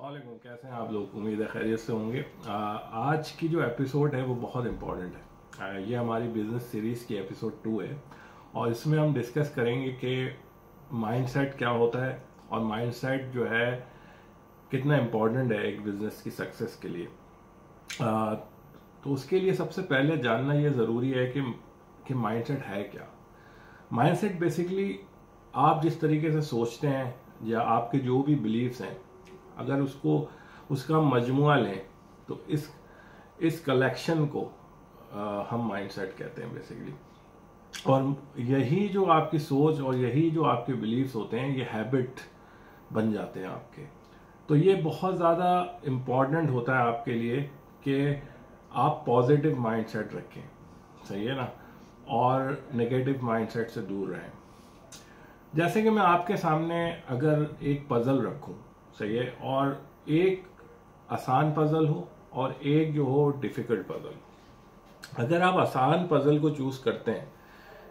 अस्सलामुअलैकुम, कैसे हैं आप लोग। उम्मीद है खैरियत से होंगे। आज की जो एपिसोड है वो बहुत इम्पोर्टेंट है। ये हमारी बिजनेस सीरीज़ की एपिसोड 2 है और इसमें हम डिस्कस करेंगे कि माइंडसेट क्या होता है और माइंडसेट जो है कितना इम्पोर्टेंट है एक बिजनेस की सक्सेस के लिए। तो उसके लिए सबसे पहले जानना ये ज़रूरी है कि माइंडसेट है क्या। माइंडसेट बेसिकली आप जिस तरीके से सोचते हैं या आपके जो भी बिलीव्स हैं, अगर उसका मजमुआ लें तो इस कलेक्शन को हम माइंडसेट कहते हैं बेसिकली। और यही जो आपकी सोच और यही जो आपके बिलीव्स होते हैं ये हैबिट बन जाते हैं आपके। तो ये बहुत ज़्यादा इम्पॉर्टेंट होता है आपके लिए कि आप पॉजिटिव माइंडसेट रखें, सही है ना, और नेगेटिव माइंडसेट से दूर रहें। जैसे कि मैं आपके सामने अगर एक पजल रखूं, सही है, और एक आसान पजल हो और एक जो हो डिफिकल्ट पजल। अगर आप आसान पजल को चूज करते हैं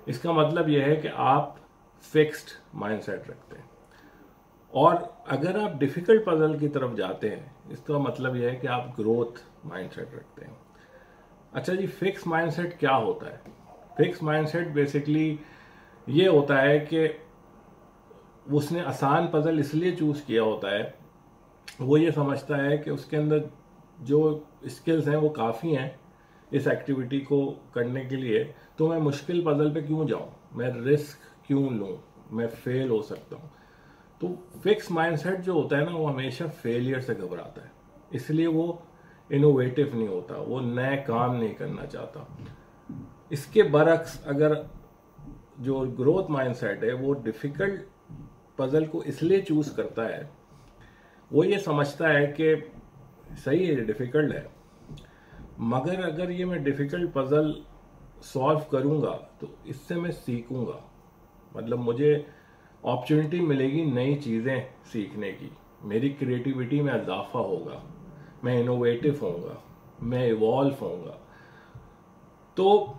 इसका मतलब यह है कि आप फिक्स्ड माइंडसेट रखते हैं, और अगर आप डिफिकल्ट पजल की तरफ जाते हैं इसका मतलब यह है कि आप ग्रोथ माइंडसेट रखते हैं। अच्छा जी, फिक्स माइंडसेट क्या होता है? फिक्स माइंडसेट बेसिकली ये होता है कि उसने आसान पजल इसलिए चूज किया होता है, वो ये समझता है कि उसके अंदर जो स्किल्स हैं वो काफ़ी हैं इस एक्टिविटी को करने के लिए, तो मैं मुश्किल पजल पे क्यों जाऊं, मैं रिस्क क्यों लूं, मैं फेल हो सकता हूं। तो फिक्स माइंडसेट जो होता है ना, वो हमेशा फेलियर से घबराता है, इसलिए वो इनोवेटिव नहीं होता, वो नए काम नहीं करना चाहता। इसके बरक्स अगर जो ग्रोथ माइंडसेट है वो डिफिकल्ट पजल को इसलिए चूज करता है, वो ये समझता है कि सही है डिफिकल्ट है, मगर अगर ये मैं डिफिकल्ट पजल सॉल्व करूंगा तो इससे मैं सीखूंगा, मतलब मुझे अपॉर्चुनिटी मिलेगी नई चीजें सीखने की, मेरी क्रिएटिविटी में इजाफा होगा, मैं इनोवेटिव होऊंगा, मैं इवॉल्व होऊंगा। तो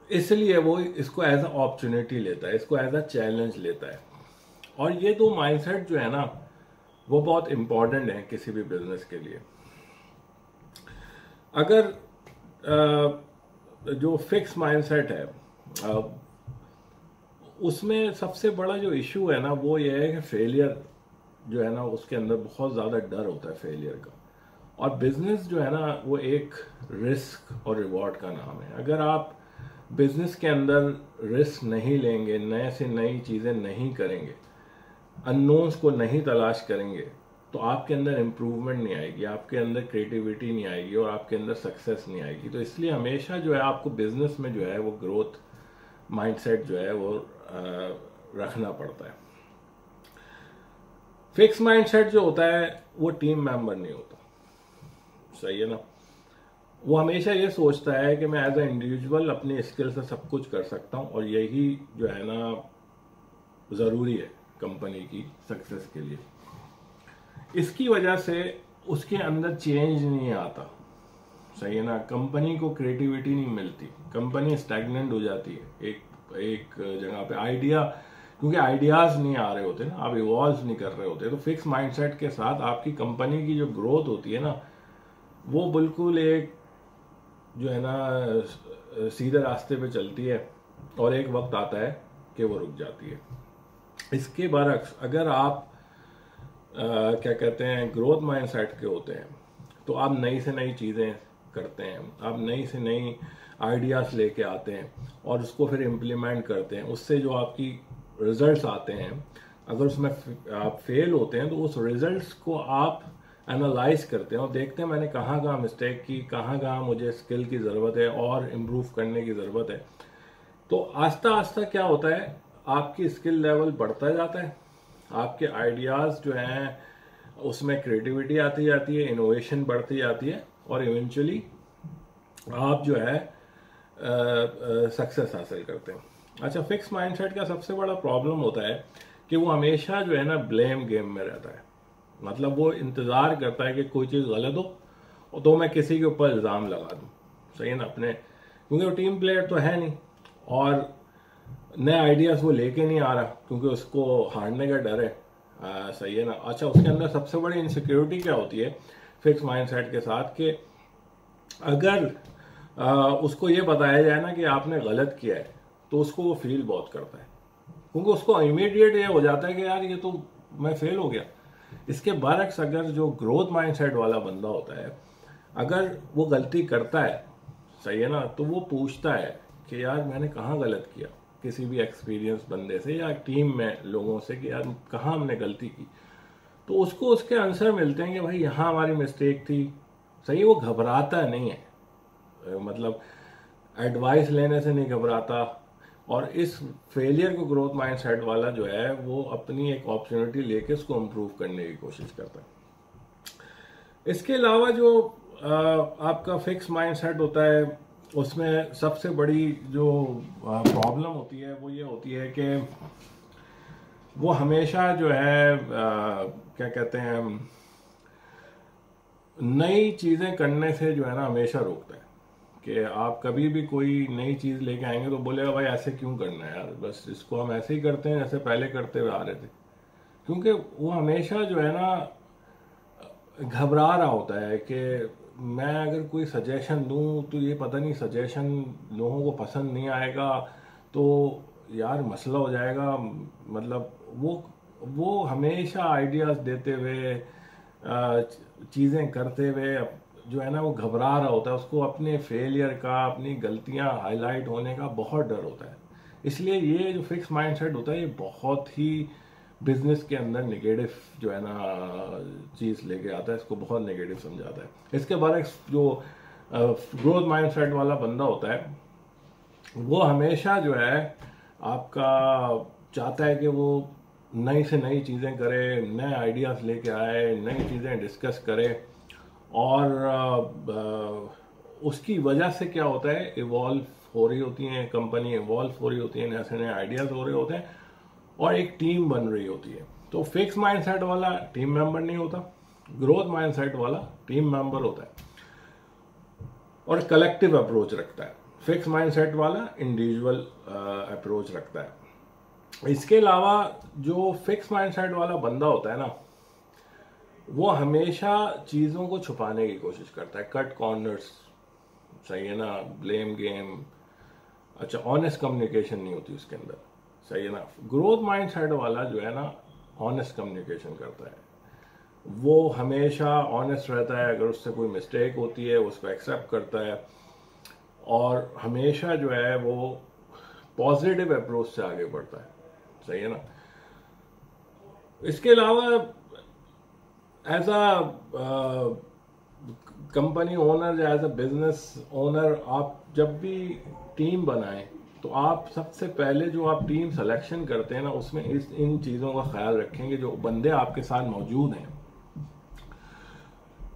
इसलिए वो इसको एज अ अपॉर्चुनिटी लेता है, इसको एज अ चैलेंज लेता है। और ये दो माइंडसेट जो है ना वो बहुत इंपॉर्टेंट है किसी भी बिजनेस के लिए। अगर जो फिक्स माइंडसेट है उसमें सबसे बड़ा जो इशू है ना वो ये है कि फेलियर जो है ना उसके अंदर बहुत ज़्यादा डर होता है फेलियर का। और बिजनेस जो है ना वो एक रिस्क और रिवॉर्ड का नाम है। अगर आप बिजनेस के अंदर रिस्क नहीं लेंगे, नए से नई चीज़ें नहीं करेंगे, अननोन्स को नहीं तलाश करेंगे, तो आपके अंदर इम्प्रूवमेंट नहीं आएगी, आपके अंदर क्रिएटिविटी नहीं आएगी और आपके अंदर सक्सेस नहीं आएगी। तो इसलिए हमेशा जो है आपको बिजनेस में जो है वो ग्रोथ माइंडसेट जो है वो रखना पड़ता है। फिक्स माइंडसेट जो होता है वो टीम मेंबर नहीं होता, सही है ना। वो हमेशा ये सोचता है कि मैं एज ए इंडिविजुअल अपनी स्किल से सब कुछ कर सकता हूँ और यही जो है ना ज़रूरी है कंपनी की सक्सेस के लिए। इसकी वजह से उसके अंदर चेंज नहीं आता, सही है ना। कंपनी को क्रिएटिविटी नहीं मिलती, कंपनी स्टैग्नेंट हो जाती है एक जगह पे। क्योंकि आइडियाज नहीं आ रहे होते ना, आप इवॉल्व नहीं कर रहे होते। तो फिक्स माइंडसेट के साथ आपकी कंपनी की जो ग्रोथ होती है ना वो बिल्कुल एक जो है ना सीधे रास्ते पे चलती है, और एक वक्त आता है कि वो रुक जाती है। इसके बरक्स अगर आप क्या कहते हैं ग्रोथ माइंडसेट के होते हैं तो आप नई से नई चीज़ें करते हैं, आप नई से नई आइडियाज़ लेके आते हैं और उसको फिर इम्प्लीमेंट करते हैं। उससे जो आपकी रिजल्ट्स आते हैं, अगर उसमें आप फेल होते हैं तो उस रिजल्ट्स को आप एनालाइज करते हैं और देखते हैं मैंने कहाँ कहाँ मिस्टेक की, कहाँ कहाँ मुझे स्किल की ज़रूरत है और इम्प्रूव करने की ज़रूरत है। तो आस्ता आस्ता क्या होता है, आपकी स्किल लेवल बढ़ता जाता है, आपके आइडियाज़ जो हैं उसमें क्रिएटिविटी आती जाती है, इनोवेशन बढ़ती जाती है और इवेंचुअली आप जो है सक्सेस हासिल करते हैं। अच्छा, फिक्स माइंडसेट का सबसे बड़ा प्रॉब्लम होता है कि वो हमेशा जो है ना ब्लेम गेम में रहता है। मतलब वो इंतज़ार करता है कि कोई चीज़ गलत हो तो मैं किसी के ऊपर इल्ज़ाम लगा दूँ, सही है ना, अपने, क्योंकि वो टीम प्लेयर तो है नहीं और नए आइडियाज़ वो लेके नहीं आ रहा क्योंकि उसको हारने का डर है। सही है ना। अच्छा, उसके अंदर सबसे बड़ी इनसिक्योरिटी क्या होती है फिक्स माइंडसेट के साथ, कि अगर उसको ये बताया जाए ना कि आपने गलत किया है, तो उसको वो फील बहुत करता है, क्योंकि उसको इमीडिएट ये हो जाता है कि यार ये तो मैं फेल हो गया। इसके बरक्स अगर जो ग्रोथ माइंडसेट वाला बंदा होता है, अगर वो गलती करता है, सही है ना, तो वो पूछता है कि यार मैंने कहाँ गलत किया, किसी भी एक्सपीरियंस बंदे से या टीम में लोगों से, कि यार कहाँ हमने गलती की, तो उसको उसके आंसर मिलते हैं कि भाई यहाँ हमारी मिस्टेक थी। सही है, वो घबराता नहीं है, मतलब एडवाइस लेने से नहीं घबराता। और इस फेलियर को ग्रोथ माइंडसेट वाला जो है वो अपनी एक अपॉर्चुनिटी लेके उसको इम्प्रूव करने की कोशिश करता है। इसके अलावा जो आपका फिक्स माइंडसेट होता है, उसमें सबसे बड़ी जो प्रॉब्लम होती है वो ये होती है कि वो हमेशा जो है क्या कहते हैं, नई चीज़ें करने से जो है ना हमेशा रोकता है। कि आप कभी भी कोई नई चीज़ लेके आएंगे तो बोलेगा भाई ऐसे क्यों करना है यार, बस इसको हम ऐसे ही करते हैं जैसे पहले करते हुए आ रहे थे। क्योंकि वो हमेशा जो है ना घबरा रहा होता है कि मैं अगर कोई सजेशन दूं तो ये पता नहीं सजेशन लोगों को पसंद नहीं आएगा, तो यार मसला हो जाएगा। मतलब वो हमेशा आइडियाज़ देते हुए चीज़ें करते हुए जो है ना वो घबरा रहा होता है। उसको अपने फेलियर का, अपनी गलतियां हाईलाइट होने का बहुत डर होता है। इसलिए ये जो फिक्स माइंडसेट होता है ये बहुत ही बिजनेस के अंदर नेगेटिव जो है ना चीज़ लेके आता है, इसको बहुत नेगेटिव समझाता है। इसके बाद एक जो ग्रोथ माइंडसेट वाला बंदा होता है वो हमेशा जो है आपका चाहता है कि वो नई से नई चीज़ें करे, नए आइडियाज़ लेके आए, नई चीज़ें डिस्कस करे। और उसकी वजह से क्या होता है, इवॉल्व हो रही होती हैं कंपनी, इवॉल्व हो रही होती है, नए से नए आइडियाज़ हो रहे होते हैं और एक टीम बन रही होती है। तो फिक्स माइंडसेट वाला टीम मेंबर नहीं होता, ग्रोथ माइंडसेट वाला टीम मेंबर होता है और कलेक्टिव अप्रोच रखता है। फिक्स माइंडसेट वाला इंडिविजुअल अप्रोच रखता है। इसके अलावा जो फिक्स माइंडसेट वाला बंदा होता है ना, वो हमेशा चीज़ों को छुपाने की कोशिश करता है, कट कॉर्नर्स, सही है ना, ब्लेम गेम। अच्छा, ऑनेस्ट कम्युनिकेशन नहीं होती उसके अंदर, सही है ना। ग्रोथ माइंडसेट वाला जो है ना ऑनेस्ट कम्युनिकेशन करता है, वो हमेशा ऑनेस्ट रहता है। अगर उससे कोई मिस्टेक होती है उसको एक्सेप्ट करता है और हमेशा जो है वो पॉजिटिव अप्रोच से आगे बढ़ता है, सही है ना। इसके अलावा एज अ कंपनी ओनर या एज अ बिजनेस ओनर, आप जब भी टीम बनाएं तो आप सबसे पहले जो आप टीम सिलेक्शन करते हैं ना उसमें इन चीज़ों का ख्याल रखेंगे। जो बंदे आपके साथ मौजूद हैं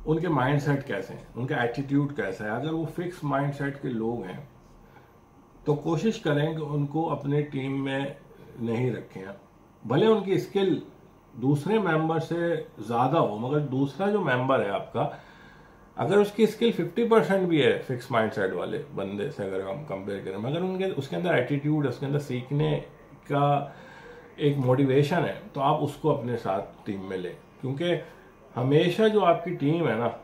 उनके माइंडसेट कैसे हैं, उनका एटीट्यूड कैसा है। अगर वो फिक्स माइंडसेट के लोग हैं तो कोशिश करें कि उनको अपने टीम में नहीं रखें। भले उनकी स्किल दूसरे मेंबर से ज़्यादा हो, मगर दूसरा जो मेंबर है आपका, अगर उसकी स्किल 50% भी है फिक्स माइंडसेट वाले बंदे से अगर हम कंपेयर करें, मगर उनके उसके अंदर एटीट्यूड, उसके अंदर सीखने का एक मोटिवेशन है, तो आप उसको अपने साथ टीम में लें। क्योंकि हमेशा जो आपकी टीम है ना,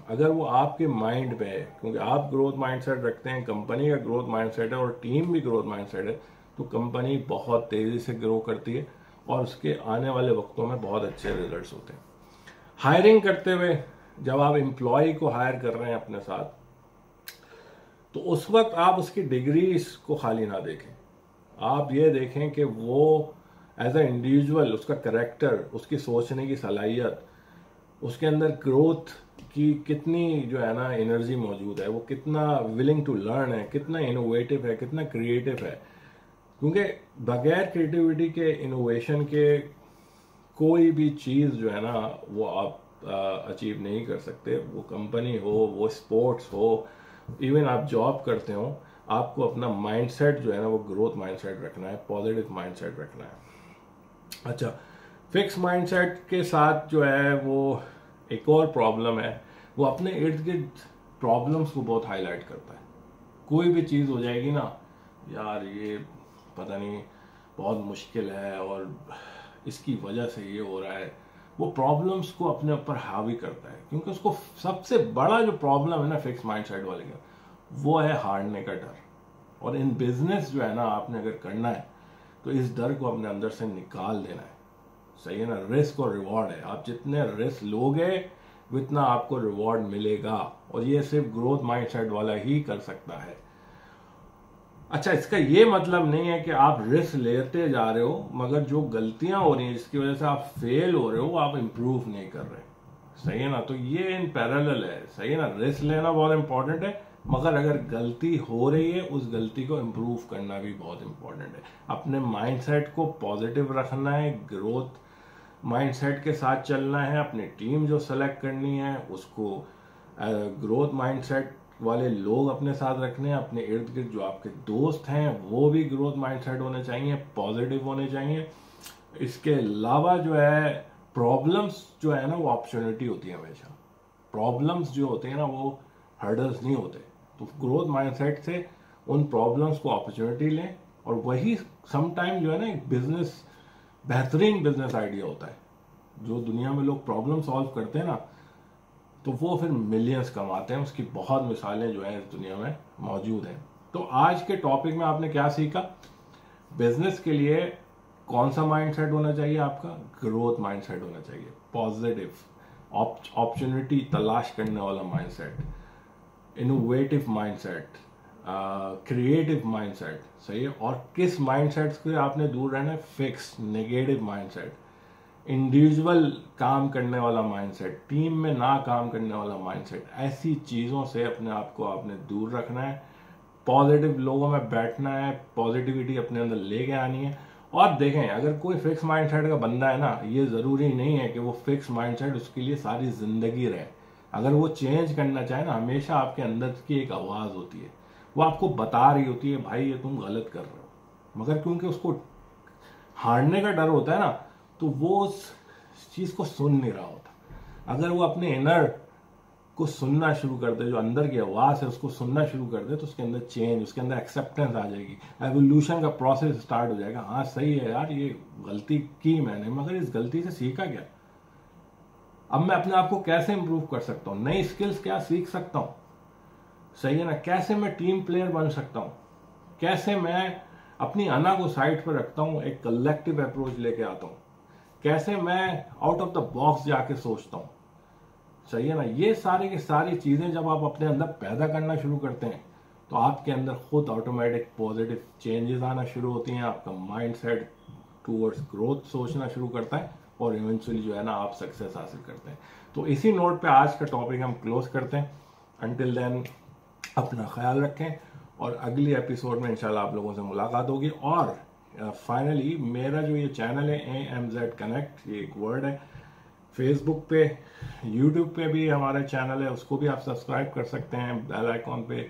अगर वो आपके माइंड पे है, क्योंकि आप ग्रोथ माइंडसेट रखते हैं, कंपनी का ग्रोथ माइंडसेट है और टीम भी ग्रोथ माइंडसेट है, तो कंपनी बहुत तेज़ी से ग्रो करती है और उसके आने वाले वक्तों में बहुत अच्छे रिजल्ट्स होते हैं। हायरिंग करते हुए जब आप एम्प्लॉय को हायर कर रहे हैं अपने साथ, तो उस वक्त आप उसकी डिग्रीज को खाली ना देखें। आप ये देखें कि वो एज अ इंडिविजुअल, उसका करेक्टर, उसकी सोचने की सलाहियत, उसके अंदर ग्रोथ की कितनी जो है ना एनर्जी मौजूद है, वो कितना विलिंग टू लर्न है, कितना इनोवेटिव है, कितना क्रिएटिव है। क्योंकि बगैर क्रिएटिविटी के, इनोवेशन के, कोई भी चीज़ जो है ना वो आप अचीव नहीं कर सकते। वो कंपनी हो, वो स्पोर्ट्स हो, इवन आप जॉब करते हो, आपको अपना माइंडसेट जो है ना वो ग्रोथ माइंडसेट रखना है, पॉजिटिव माइंडसेट रखना है। अच्छा, फिक्स माइंडसेट के साथ जो है वो एक और प्रॉब्लम है, वो अपने इर्द गिर्द प्रॉब्लम्स को बहुत हाईलाइट करता है। कोई भी चीज़ हो जाएगी ना, यार ये पता नहीं बहुत मुश्किल है और इसकी वजह से ये हो रहा है, वो प्रॉब्लम्स को अपने ऊपर हावी करता है, क्योंकि उसको सबसे बड़ा जो प्रॉब्लम है ना फिक्स माइंडसेट वाले का, वो है हारने का डर। और इन बिजनेस जो है ना, आपने अगर करना है तो इस डर को अपने अंदर से निकाल देना है। सही है ना, रिस्क और रिवॉर्ड है, आप जितने रिस्क लोगे उतना आपको रिवॉर्ड मिलेगा, और ये सिर्फ ग्रोथ माइंडसेट वाला ही कर सकता है। अच्छा, इसका ये मतलब नहीं है कि आप रिस्क लेते जा रहे हो मगर जो गलतियां हो रही हैं जिसकी वजह से आप फेल हो रहे हो, आप इंप्रूव नहीं कर रहे। सही है ना, तो ये इन पैरेलल है। सही है ना, रिस्क लेना बहुत इंपॉर्टेंट है, मगर अगर गलती हो रही है उस गलती को इम्प्रूव करना भी बहुत इंपॉर्टेंट है। अपने माइंडसेट को पॉजिटिव रखना है, ग्रोथ माइंडसेट के साथ चलना है, अपनी टीम जो सेलेक्ट करनी है उसको ग्रोथ माइंडसेट वाले लोग अपने साथ रखने हैं, अपने इर्द गिर्द जो आपके दोस्त हैं वो भी ग्रोथ माइंडसेट होने चाहिए, पॉजिटिव होने चाहिए। इसके अलावा जो है प्रॉब्लम्स जो है ना वो अपॉर्चुनिटी होती है हमेशा। प्रॉब्लम्स जो होते हैं ना वो हर्डल्स नहीं होते। तो ग्रोथ माइंडसेट से उन प्रॉब्लम्स को अपॉर्चुनिटी लें, और वही समटाइम जो है ना एक बिजनेस, बेहतरीन बिजनेस आइडिया होता है। जो दुनिया में लोग प्रॉब्लम सॉल्व करते हैं ना, तो वो फिर मिलियंस कमाते हैं। उसकी बहुत मिसालें जो है इस दुनिया में मौजूद हैं। तो आज के टॉपिक में आपने क्या सीखा? बिजनेस के लिए कौन सा माइंडसेट होना चाहिए? आपका ग्रोथ माइंडसेट होना चाहिए, पॉजिटिव, अपॉर्चुनिटी तलाश करने वाला mindset, innovative mindset, creative mindset. सही है। और किस माइंडसेट से आपने दूर रहना है? फिक्स नेगेटिव माइंडसेट, इंडिविजुअल काम करने वाला माइंडसेट, टीम में ना काम करने वाला माइंडसेट। ऐसी चीजों से अपने आप को आपने दूर रखना है, पॉजिटिव लोगों में बैठना है, पॉजिटिविटी अपने अंदर लेके आनी है। और देखें, अगर कोई फिक्स माइंडसेट का बंदा है ना, ये जरूरी नहीं है कि वो फिक्स माइंडसेट उसके लिए सारी जिंदगी रहे। अगर वो चेंज करना चाहे ना, हमेशा आपके अंदर की एक आवाज होती है, वो आपको बता रही होती है भाई ये तुम गलत कर रहे हो, मगर क्योंकि उसको हारने का डर होता है ना, तो वो उस चीज को सुन नहीं रहा होता। अगर वो अपने इनर को सुनना शुरू कर दे, जो अंदर की आवाज है उसको सुनना शुरू कर दे, तो उसके अंदर चेंज, उसके अंदर एक्सेप्टेंस आ जाएगी, एवोल्यूशन का प्रोसेस स्टार्ट हो जाएगा। हाँ सही है यार, ये गलती की मैंने, मगर इस गलती से सीखा क्या? अब मैं अपने आप को कैसे इंप्रूव कर सकता हूँ? नई स्किल्स क्या सीख सकता हूँ? सही है ना, कैसे मैं टीम प्लेयर बन सकता हूँ? कैसे मैं अपनी अना को साइड पर रखता हूँ, एक कलेक्टिव अप्रोच लेके आता हूँ? कैसे मैं आउट ऑफ द बॉक्स जाके सोचता हूँ? सही है ना, ये सारी की सारी चीजें जब आप अपने अंदर पैदा करना शुरू करते हैं, तो आपके अंदर खुद ऑटोमेटिक पॉजिटिव चेंजेस आना शुरू होती हैं। आपका माइंडसेट टूवर्ड्स ग्रोथ सोचना शुरू करता है, और इवेंचुअली जो है ना आप सक्सेस हासिल करते हैं। तो इसी नोट पे आज का टॉपिक हम क्लोज करते हैं। अंटिल देन अपना ख्याल रखें, और अगली एपिसोड में इंशाल्लाह आप लोगों से मुलाकात होगी। और फाइनली मेरा जो ये चैनल है AMZ कनेक्ट, ये एक वर्ड है, फेसबुक पे, यूट्यूब पे भी हमारा चैनल है, उसको भी आप सब्सक्राइब कर सकते हैं। बेल आइकॉन पे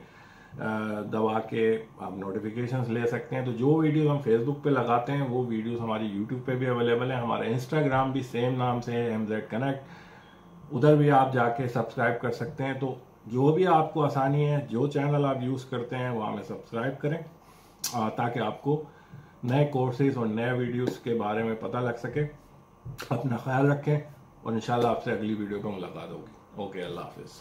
दबा के आप नोटिफिकेशंस ले सकते हैं। तो जो वीडियोस हम फेसबुक पे लगाते हैं वो वीडियोस हमारी यूट्यूब पे भी अवेलेबल है। हमारा इंस्टाग्राम भी सेम नाम से है, MZ कनेक्ट, उधर भी आप जाके सब्सक्राइब कर सकते हैं। तो जो भी आपको आसानी है, जो चैनल आप यूज़ करते हैं वहाँ में सब्सक्राइब करें, ताकि आपको नए कोर्सेज और नए वीडियोस के बारे में पता लग सके। अपना ख्याल रखें, और इंशाल्लाह आपसे अगली वीडियो पर मुलाकात होगी। ओके, अल्लाह हाफिज़।